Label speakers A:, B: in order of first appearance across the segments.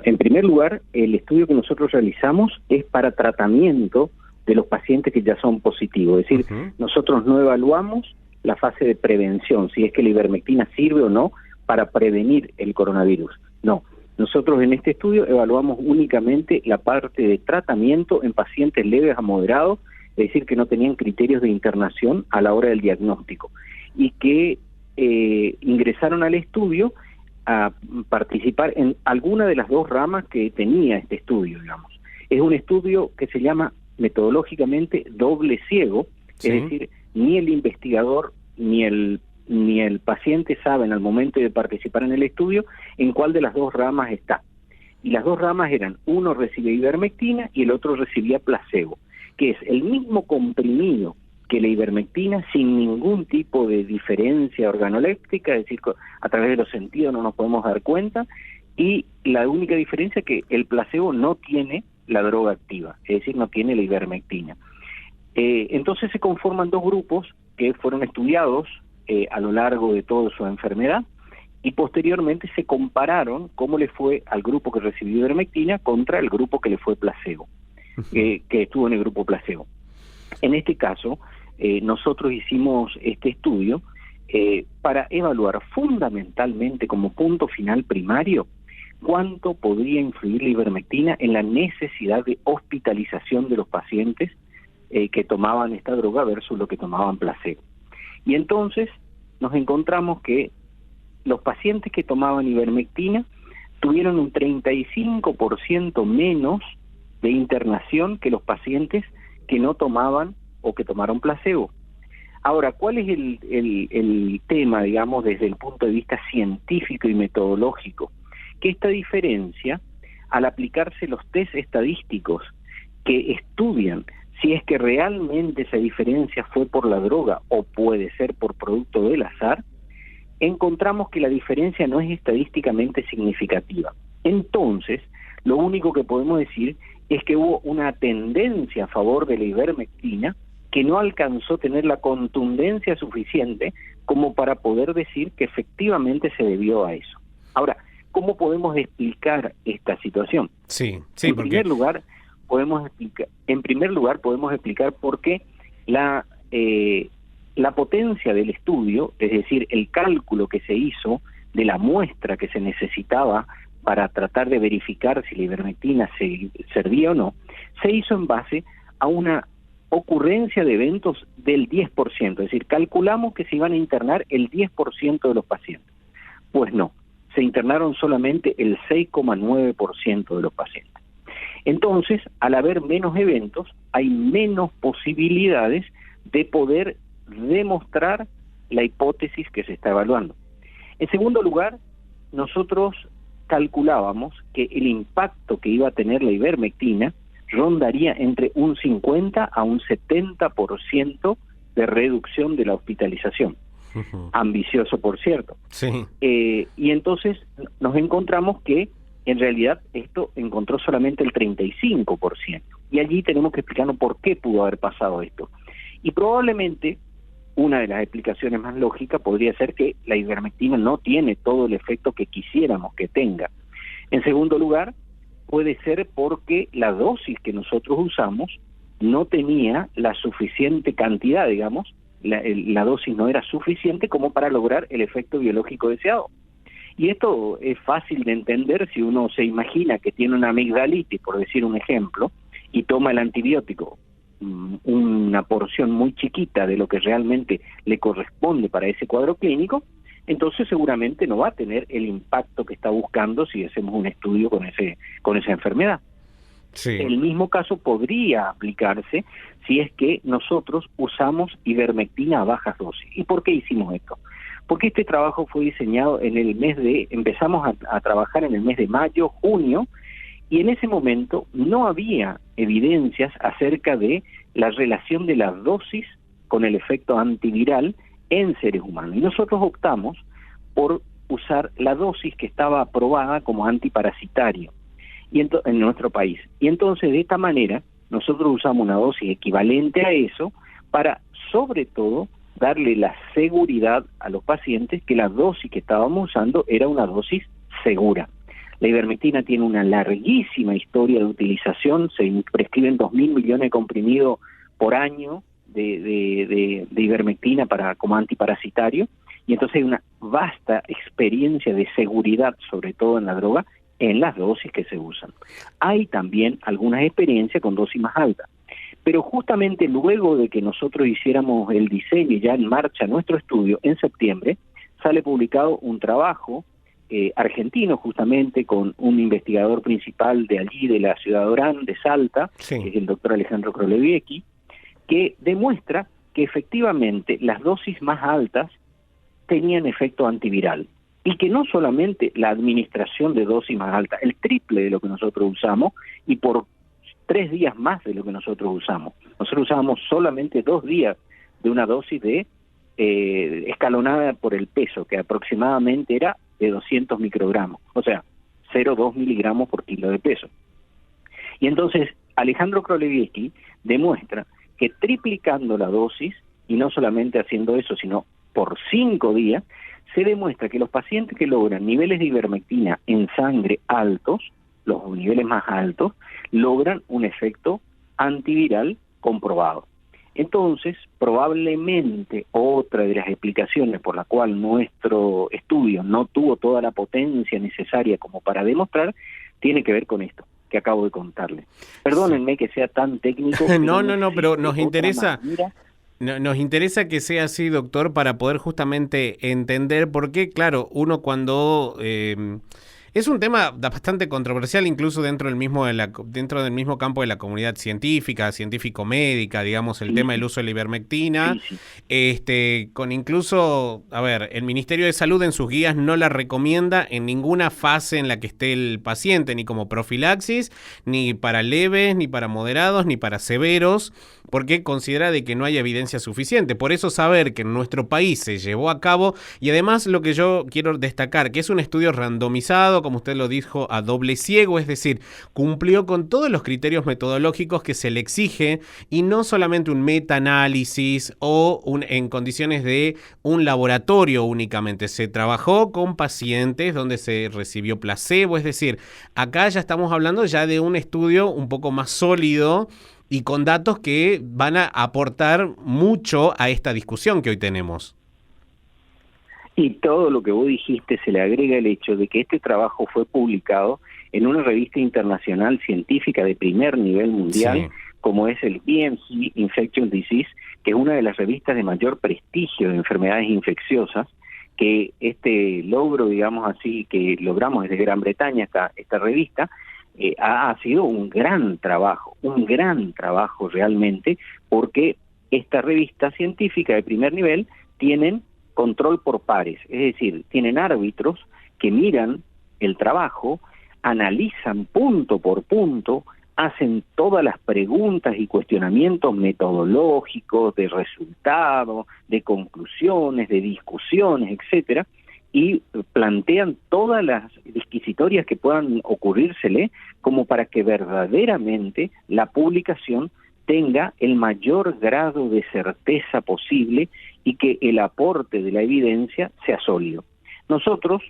A: En primer lugar, el estudio que nosotros realizamos es para tratamiento de los pacientes que ya son positivos. Es decir, nosotros no evaluamos la fase de prevención, si es que la ivermectina sirve o no para prevenir el coronavirus. No, nosotros en este estudio evaluamos únicamente la parte de tratamiento en pacientes leves a moderados, es decir, que no tenían criterios de internación a la hora del diagnóstico y que ingresaron al estudio a participar en alguna de las dos ramas que tenía este estudio, digamos. Es un estudio que se llama metodológicamente doble ciego,
B: Sí.
A: es decir, ni el investigador ni el paciente saben al momento de participar en el estudio en cuál de las dos ramas está. Y las dos ramas eran, uno recibía ivermectina y el otro recibía placebo, que es el mismo comprimido que la ivermectina sin ningún tipo de diferencia organoléptica, es decir, a través de los sentidos no nos podemos dar cuenta, y la única diferencia es que el placebo no tiene la droga activa, es decir, no tiene la ivermectina. Entonces se conforman dos grupos que fueron estudiados a lo largo de toda su enfermedad y posteriormente se compararon cómo le fue al grupo que recibió ivermectina contra el grupo que le fue placebo, que estuvo en el grupo placebo. En este caso, nosotros hicimos este estudio para evaluar fundamentalmente como punto final primario cuánto podría influir la ivermectina en la necesidad de hospitalización de los pacientes que tomaban esta droga versus lo que tomaban placebo. Y entonces nos encontramos que los pacientes que tomaban ivermectina tuvieron un 35% menos de internación que los pacientes que no tomaban o que tomaron placebo. Ahora, ¿cuál es el tema, digamos, desde el punto de vista científico y metodológico? Que esta diferencia, al aplicarse los test estadísticos que estudian si es que realmente esa diferencia fue por la droga o puede ser por producto del azar, encontramos que la diferencia no es estadísticamente significativa. Entonces, lo único que podemos decir es que hubo una tendencia a favor de la ivermectina que no alcanzó a tener la contundencia suficiente como para poder decir que efectivamente se debió a eso. Ahora, ¿cómo podemos explicar esta situación?
B: Sí,
A: En
B: porque...
A: primer lugar, podemos explicar por qué la potencia del estudio, es decir, el cálculo que se hizo de la muestra que se necesitaba para tratar de verificar si la ivermectina servía o no, se hizo en base a una ocurrencia de eventos del 10%, es decir, calculamos que se iban a internar el 10% de los pacientes. Pues no, se internaron solamente el 6,9% de los pacientes. Entonces, al haber menos eventos, hay menos posibilidades de poder demostrar la hipótesis que se está evaluando. En segundo lugar, nosotros calculábamos que el impacto que iba a tener la ivermectina rondaría entre un 50 a un 70% de reducción de la hospitalización. Ambicioso, por cierto.
B: Sí.
A: Y entonces nos encontramos que en realidad esto encontró solamente el 35%. Y allí tenemos que explicarnos por qué pudo haber pasado esto. Y probablemente una de las explicaciones más lógicas podría ser que la ivermectina no tiene todo el efecto que quisiéramos que tenga. En segundo lugar, puede ser porque la dosis que nosotros usamos no tenía la suficiente cantidad, digamos, la dosis no era suficiente como para lograr el efecto biológico deseado. Y esto es fácil de entender si uno se imagina que tiene una amigdalitis, por decir un ejemplo, y toma el antibiótico, una porción muy chiquita de lo que realmente le corresponde para ese cuadro clínico, entonces seguramente no va a tener el impacto que está buscando si hacemos un estudio con esa enfermedad.
B: Sí.
A: El mismo caso podría aplicarse si es que nosotros usamos ivermectina a bajas dosis. ¿Y por qué hicimos esto? Porque este trabajo fue diseñado empezamos a trabajar en el mes de mayo, junio, y en ese momento no había evidencias acerca de la relación de la dosis con el efecto antiviral en seres humanos. Y nosotros optamos por usar la dosis que estaba aprobada como antiparasitario en nuestro país. Y entonces, de esta manera, nosotros usamos una dosis equivalente a eso para, sobre todo, darle la seguridad a los pacientes que la dosis que estábamos usando era una dosis segura. La ivermectina tiene una larguísima historia de utilización, se prescriben 2.000 millones de comprimidos por año de ivermectina como antiparasitario, y entonces hay una vasta experiencia de seguridad, sobre todo en la droga, en las dosis que se usan. Hay también algunas experiencias con dosis más altas, pero justamente luego de que nosotros hiciéramos el diseño y ya en marcha nuestro estudio, en septiembre, sale publicado un trabajo argentino, justamente con un investigador principal de allí, de la ciudad de Orán, de Salta,
B: Sí.
A: que es el doctor Alejandro Kroleviecki, que demuestra que efectivamente las dosis más altas tenían efecto antiviral, y que no solamente la administración de dosis más alta, el triple de lo que nosotros usamos, y por 3 días más de lo que nosotros usamos. Nosotros usábamos solamente 2 días de una dosis de escalonada por el peso, que aproximadamente era de 200 microgramos, o sea, 0,2 miligramos por kilo de peso. Y entonces Alejandro Kroleviecki demuestra que triplicando la dosis, y no solamente haciendo eso, sino por 5 días, se demuestra que los pacientes que logran niveles de ivermectina en sangre altos, los niveles más altos, logran un efecto antiviral comprobado. Entonces, probablemente otra de las explicaciones por la cual nuestro estudio no tuvo toda la potencia necesaria como para demostrar, tiene que ver con esto que acabo de contarle. Perdónenme que sea tan técnico.
B: No, pero nos interesa...
A: manera.
B: Nos interesa que sea así, doctor, para poder justamente entender por qué, claro, uno cuando... es un tema bastante controversial incluso dentro del mismo campo de la comunidad científica, científico-médica, digamos, el tema del uso de la ivermectina. Con incluso, a ver, el Ministerio de Salud en sus guías no la recomienda en ninguna fase en la que esté el paciente, ni como profilaxis, ni para leves, ni para moderados, ni para severos, porque considera de que no hay evidencia suficiente. Por eso saber que en nuestro país se llevó a cabo, y además lo que yo quiero destacar, que es un estudio randomizado, como usted lo dijo, a doble ciego, es decir, cumplió con todos los criterios metodológicos que se le exige, y no solamente un metaanálisis o en condiciones de un laboratorio únicamente. Se trabajó con pacientes donde se recibió placebo, es decir, acá ya estamos hablando ya de un estudio un poco más sólido y con datos que van a aportar mucho a esta discusión que hoy tenemos.
A: Y todo lo que vos dijiste se le agrega el hecho de que este trabajo fue publicado en una revista internacional científica de primer nivel mundial, como es el BMC Infectious Disease, que es una de las revistas de mayor prestigio de enfermedades infecciosas, que este logro, digamos así, que logramos desde Gran Bretaña, esta revista, ha sido un gran trabajo realmente, porque esta revista científica de primer nivel tienen control por pares, es decir, tienen árbitros que miran el trabajo, analizan punto por punto, hacen todas las preguntas y cuestionamientos metodológicos, de resultados, de conclusiones, de discusiones, etcétera, y plantean todas las disquisitorias que puedan ocurrírsele como para que verdaderamente la publicación tenga el mayor grado de certeza posible y que el aporte de la evidencia sea sólido. Nosotros,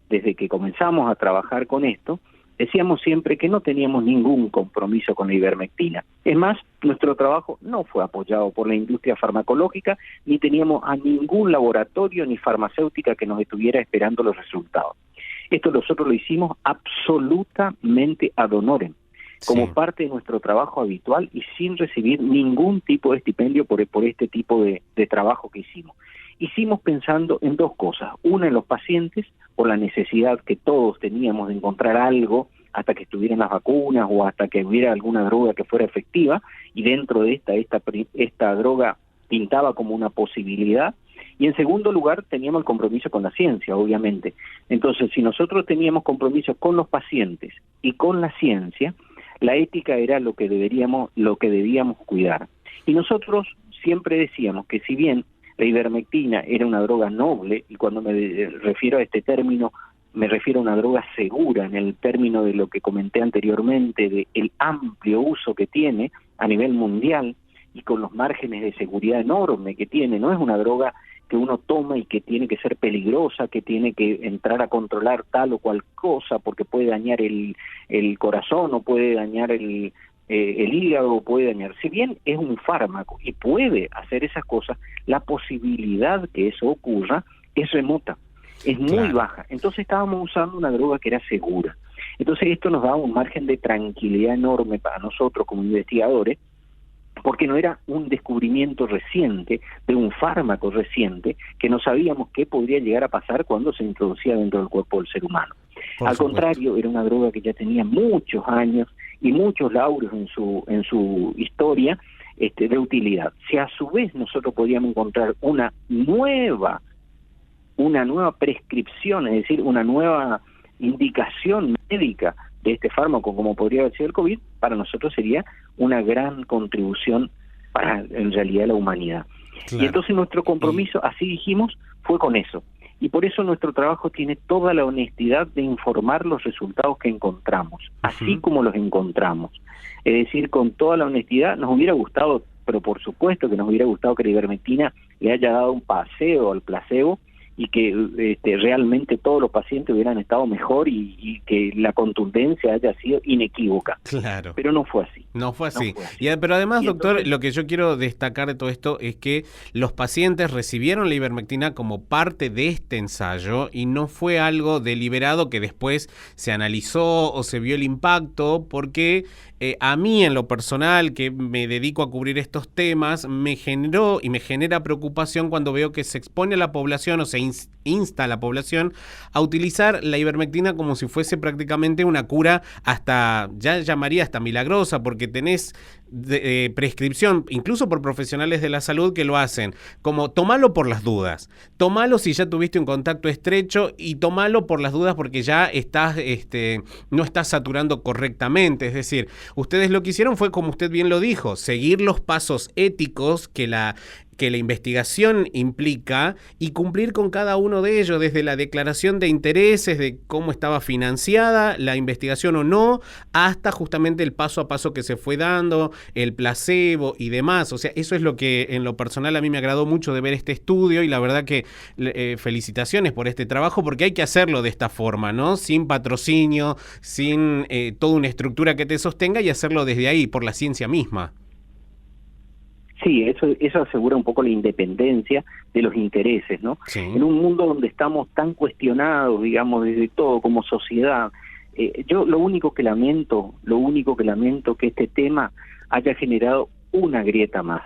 A: desde que comenzamos a trabajar con esto, decíamos siempre que no teníamos ningún compromiso con la ivermectina. Es más, nuestro trabajo no fue apoyado por la industria farmacológica, ni teníamos a ningún laboratorio ni farmacéutica que nos estuviera esperando los resultados. Esto nosotros lo hicimos absolutamente ad honorem, como parte de nuestro trabajo habitual y sin recibir ningún tipo de estipendio por este tipo de trabajo que hicimos. Hicimos pensando en dos cosas: una, en los pacientes, por la necesidad que todos teníamos de encontrar algo hasta que estuvieran las vacunas o hasta que hubiera alguna droga que fuera efectiva, y dentro de esta droga pintaba como una posibilidad. Y en segundo lugar, teníamos el compromiso con la ciencia, obviamente. Entonces, si nosotros teníamos compromiso con los pacientes y con la ciencia, la ética era lo que debíamos cuidar. Y nosotros siempre decíamos que si bien la ivermectina era una droga noble, y cuando me refiero a este término, me refiero a una droga segura en el término de lo que comenté anteriormente, de el amplio uso que tiene a nivel mundial y con los márgenes de seguridad enorme que tiene. No es una droga que uno toma y que tiene que ser peligrosa, que tiene que entrar a controlar tal o cual cosa porque puede dañar el corazón o puede dañar el hígado o puede dañar. Si bien es un fármaco y puede hacer esas cosas, la posibilidad que eso ocurra es remota, es muy baja. Entonces estábamos usando una droga que era segura. Entonces esto nos daba un margen de tranquilidad enorme para nosotros como investigadores, porque no era un descubrimiento reciente de un fármaco reciente que no sabíamos qué podría llegar a pasar cuando se introducía dentro del cuerpo del ser humano. Al contrario, era una droga que ya tenía muchos años y muchos laureos en su historia de utilidad. Si a su vez nosotros podíamos encontrar una nueva prescripción, es decir, una nueva indicación médica de este fármaco, como podría haber sido el COVID, para nosotros sería una gran contribución para, en realidad, la humanidad. Claro. Y entonces nuestro compromiso, así dijimos, fue con eso. Y por eso nuestro trabajo tiene toda la honestidad de informar los resultados que encontramos, así como los encontramos. Es decir, con toda la honestidad, nos hubiera gustado, pero por supuesto que nos hubiera gustado que la ivermectina le haya dado un paseo al placebo, y que realmente todos los pacientes hubieran estado mejor y que la contundencia haya sido inequívoca.
B: Claro.
A: Pero no fue así.
B: No fue así. Pero además, doctor, entonces, lo que yo quiero destacar de todo esto es que los pacientes recibieron la ivermectina como parte de este ensayo y no fue algo deliberado que después se analizó o se vio el impacto, porque a mí en lo personal, que me dedico a cubrir estos temas, me generó y me genera preocupación cuando veo que se expone a la población o se insta a la población a utilizar la ivermectina como si fuese prácticamente una cura hasta, ya llamaría hasta milagrosa, porque tenés prescripción, incluso por profesionales de la salud que lo hacen, como tomalo por las dudas, tomalo si ya tuviste un contacto estrecho y tomalo por las dudas porque ya estás, no estás saturando correctamente. Es decir, ustedes lo que hicieron fue, como usted bien lo dijo, seguir los pasos éticos que la investigación implica y cumplir con cada uno de ellos, desde la declaración de intereses, de cómo estaba financiada la investigación o no, hasta justamente el paso a paso que se fue dando, el placebo y demás. O sea, eso es lo que en lo personal a mí me agradó mucho de ver este estudio, y la verdad que felicitaciones por este trabajo, porque hay que hacerlo de esta forma, ¿no? Sin patrocinio, sin toda una estructura que te sostenga, y hacerlo desde ahí, por la ciencia misma.
A: Sí, eso asegura un poco la independencia de los intereses, ¿no?
B: Sí.
A: En un mundo donde estamos tan cuestionados, digamos, desde todo como sociedad, yo lo único que lamento que este tema haya generado una grieta más.